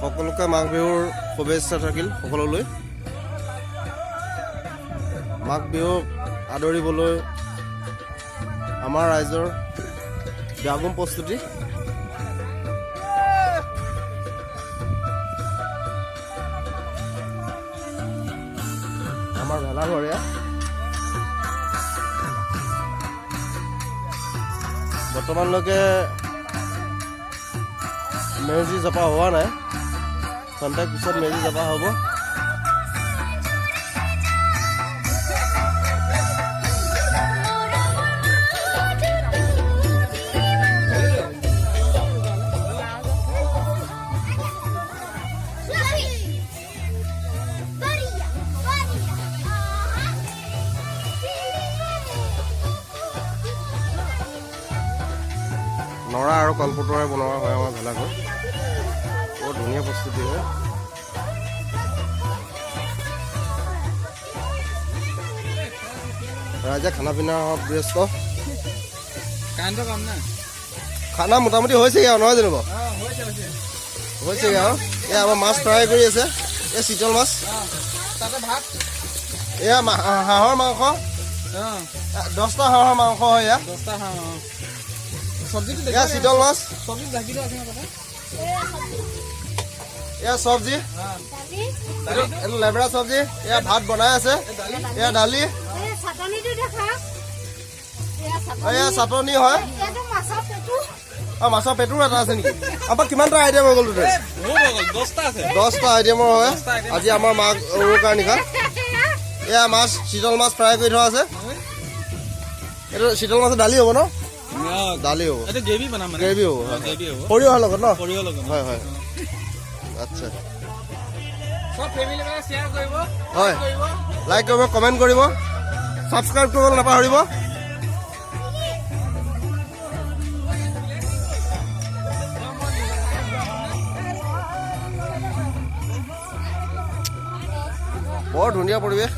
সকলোকে মাঘ বিহুৰ শুভেচ্ছা থাকিল সকলোলৈ। মাঘ বিহুক আদৰিবলৈ আমাৰ ৰাইজৰ ব্যাপক প্ৰস্তুতি। আমাৰ ভেলাঘৰ এয়া বৰ্তমানলৈকে মেজি জপা হোৱা নাই, খন্তেক পিছত মেজি জপা হ'ব। নৰা আৰু কলপতৰে বনোৱা হয় আমাৰ ভেলাঘৰ। বৰ ধুনীয়া প্ৰস্তুতি হয়। ৰাইজে খানা পিনা ব্যস্ত। খানা মোটামুটি হৈছেগে আৰু নহয় জানো বাৰু? হৈছেগে আৰু এয়া আমাৰ মাছ ফ্ৰাই কৰি আছে। এই চিতল মাছ, এয়া হাঁহৰ মাংস, 10টা হাঁহৰ মাংস হয় এয়া। এয়া চিতল মাছ, এয়া চব্জি, এইটো লেবৰা চব্জি, এয়া ভাত বনাই আছে, এয়া দালি, এয়া চাটনি হয়। মাছৰ পেটুৰ এটা আছে নেকি? আমাৰ কিমানটা আইটেম হৈ গ'ল? 10টা আইটেমৰ হয় আজি আমাৰ মাঘ উৰুকাৰ নিশা। এয়া মাছ, চিতল মাছ ফ্ৰাই কৰি থোৱা আছে। এইটো চিতল মাছৰ দালি হ'ব ন? দালি হ'ব, গ্ৰেভি হ'ব, সৰিয়হৰ লগত ন? হয় হয়, আচ্ছা হয়। লাইক কৰিব, কমেণ্ট কৰিব, ছাবস্ক্ৰাইব কৰিবলৈ নাপাহৰিব। বৰ ধুনীয়া পৰিৱেশ।